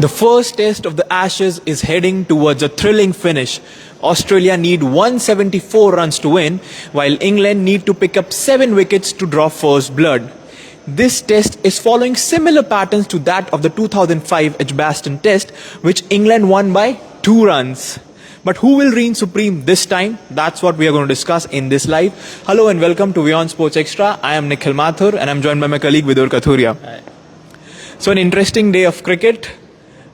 The first test of the Ashes is heading towards a thrilling finish. Australia need 174 runs to win, while England need to pick up 7 wickets to draw first blood. This test is following similar patterns to that of the 2005 Edgbaston test, which England won by 2 runs. But who will reign supreme this time? That's what we are going to discuss in this live. Hello and welcome to WION Sports Xtra. I am Nikhil Mathur and I'm joined by my colleague Vidur Kathuria. Hi. So an interesting day of cricket.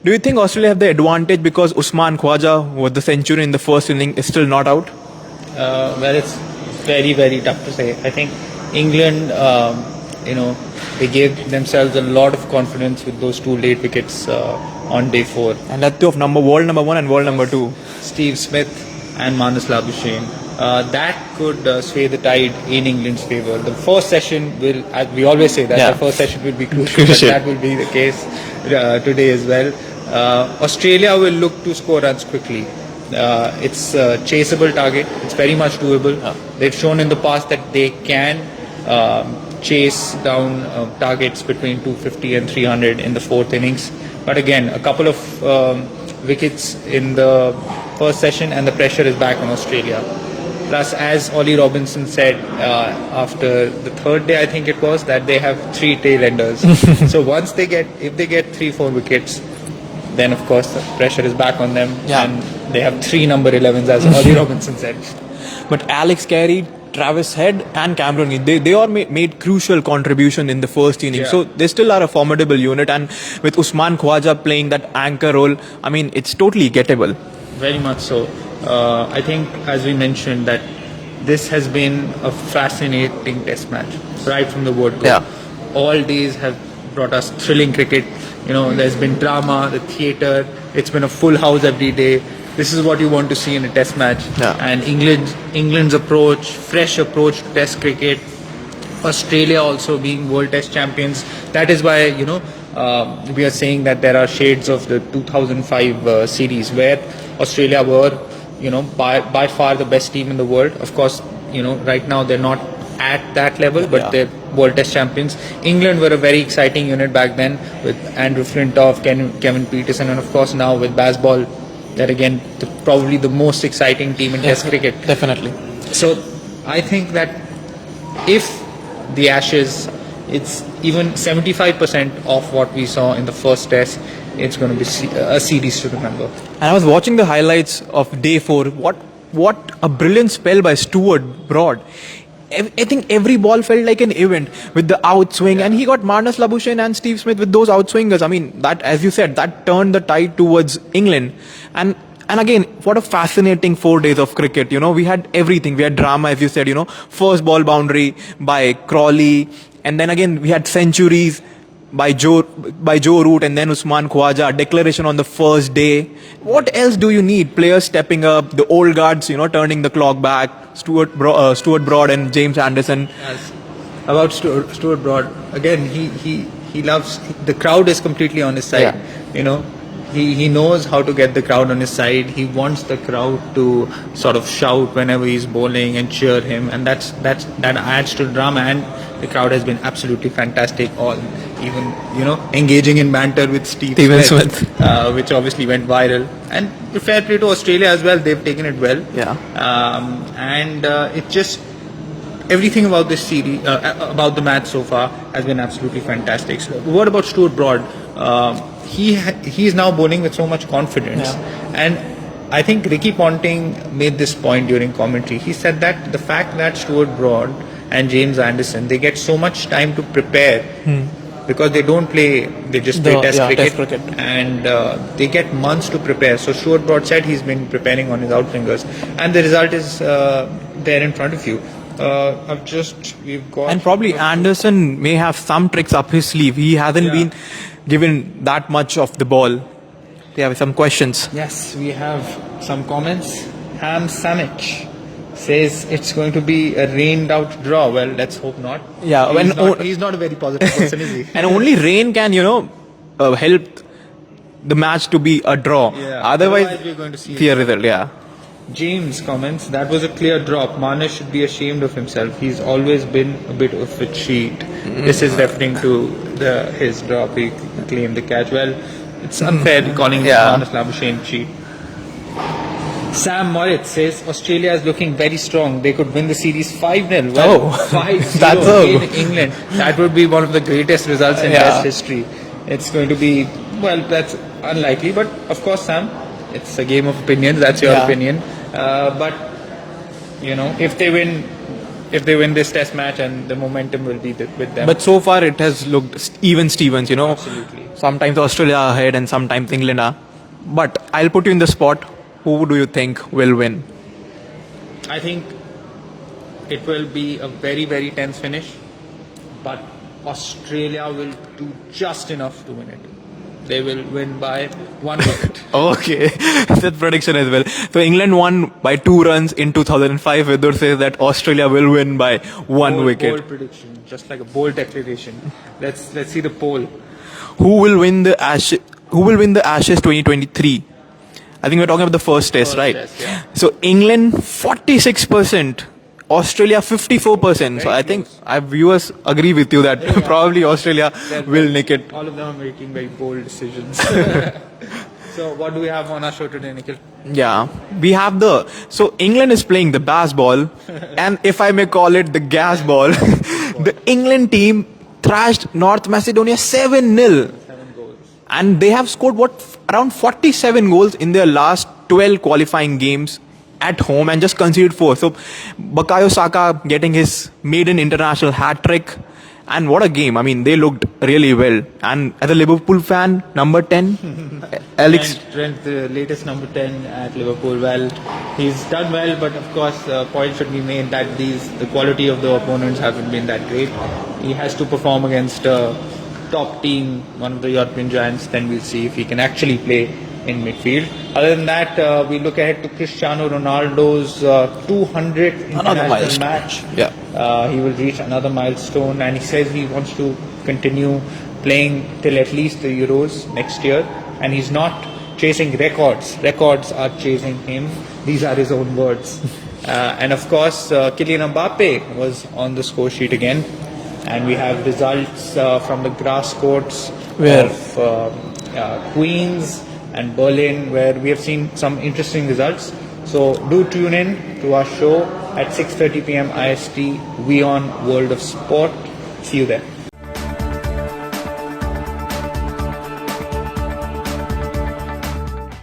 Do you think Australia have the advantage because Usman Khawaja, who was the century in the first inning, is still not out? Well, it's very, very tough to say. I think England, they gave themselves a lot of confidence with those 2 late wickets on day 4. And that too of world number 1 and world number 2. Steve Smith and Marnus Labuschagne. That could sway the tide in England's favour. The first session will, as we always say, that the first session will be crucial. But that will be the case today as well. Australia will look to score runs quickly. It's a chaseable target. It's very much doable. They've shown in the past that they can chase down targets between 250 and 300 in the 4th innings. But again, a couple of wickets in the first session and the pressure is back on Australia. Plus, as Ollie Robinson said after the 3rd day, I think it was, that they have 3 tail enders. So if they get 3-4 wickets, then of course the pressure is back on them, and they have 3 number 11s, as Ollie Robinson said. But Alex Carey, Travis Head and Cameron Green, they all made crucial contribution in the first inning. So they still are a formidable unit, and with Usman Khawaja playing that anchor role, I mean, it's totally gettable. Very much so. I think, as we mentioned, that this has been a fascinating test match right from the word go. All days have brought us thrilling cricket. There's been drama, the theatre. It's been a full house every day. This is what you want to see in a test match. And England's approach, fresh approach to test cricket. Australia also being world test champions. That is why we are saying that there are shades of the 2005 series where Australia were by far the best team in the world. Of course, right now they're not at that level, but they're world test champions. England were a very exciting unit back then with Andrew Flintoff, Kevin Peterson, and of course now with Bazball, they're again probably the most exciting team in test cricket. Definitely. So I think that if the Ashes, it's even 75% of what we saw in the first test, it's going to be a series to remember. And I was watching the highlights of day 4. What a brilliant spell by Stuart Broad. I think every ball felt like an event with the outswing, and he got Marnus Labuschagne and Steve Smith with those outswingers. I mean, that, as you said, that turned the tide towards England. And again, what a fascinating 4 days of cricket. We had everything. We had drama, as you said, first ball boundary by Crawley, and then again we had centuries by Joe Root, and then Usman Khawaja, declaration on the first day. What else do you need? Players stepping up, the old guards, turning the clock back. Stuart Broad and James Anderson. Yes. About Stuart Broad, again, he loves, the crowd is completely on his side. He knows how to get the crowd on his side. He wants the crowd to sort of shout whenever he's bowling and cheer him, and that adds to the drama. And the crowd has been absolutely fantastic. Even engaging in banter with Steve Smith, which obviously went viral. And fair play to Australia as well; they've taken it well. It just, everything about this series, about the match so far, has been absolutely fantastic. So, what about Stuart Broad? He is now bowling with so much confidence, and I think Ricky Ponting made this point during commentary. He said that the fact that Stuart Broad and James Anderson, they get so much time to prepare because they don't play, they just play test cricket. And they get months to prepare. So Stuart Broad said he's been preparing on his outfingers, and the result is there in front of you. We've got, and probably Anderson may have some tricks up his sleeve. He hasn't been given that much of the ball. They have some questions. Yes, we have some comments. Ham Samich says it's going to be a rained out draw. Well, let's hope not. He's not a very positive person, is he? And only rain can, help the match to be a draw. Otherwise we're going to see a result. James comments, that was a clear drop. Marnus should be ashamed of himself. He's always been a bit of a cheat. This is referring to his drop. He claimed the catch. Well, It's unfair calling Yeah. Marnus Labuschagne cheap. Sam Moritz says Australia is looking very strong. They could win the series 5-0. Well, Oh, 5-0 that's a- in England. That would be one of the greatest results in Yeah. Test history. It's going to be, well, that's unlikely. But of course, Sam, it's a game of opinions. That's your Yeah. opinion. But you know, if they win this Test match, and the momentum will be with them. But so far it has looked even Stevens, Absolutely. Sometimes Australia are ahead and sometimes England are. But I'll put you in the spot. Who do you think will win? I think it will be a very, very tense finish, but Australia will do just enough to win it. They will win by 1 wicket. Okay, that prediction as well. So England won by 2 runs in 2005. Vidur says that Australia will win by 1 bold, wicket. Bold prediction, just like a bold declaration. Let's see the poll. Who will win the Ashes? Who will win the Ashes 2023? I think we're talking about the first test, First right? test, yeah. So England 46%, Australia 54%. So I think our viewers agree with you that probably Australia will nick it. All of them are making very bold decisions. So what do we have on our show today, Nikhil? Yeah, we have so England is playing the bass ball, and if I may call it the gas ball, the England team thrashed North Macedonia 7-0. 7 goals. And they have scored around 47 goals in their last 12 qualifying games at home and just conceded 4. So Bukayo Saka getting his maiden international hat trick, and what a game. I mean, they looked really well. And as a Liverpool fan, number 10, Alex. Trent, the latest number 10 at Liverpool. Well, he's done well, but of course, point should be made that the quality of the opponents haven't been that great. He has to perform against a top team, one of the European giants. Then we'll see if he can actually play in midfield. Other than that, we look ahead to Cristiano Ronaldo's 200th international milestone. match. Yeah. He will reach another milestone, and he says he wants to continue playing till at least the Euros next year. And he's not chasing records. Records are chasing him. These are his own words. And of course, Kylian Mbappe was on the score sheet again. And we have results from the grass courts of Queens and Berlin, where we have seen some interesting results. So do tune in to our show at 6:30 p.m. IST, WION World of Sport. See you there.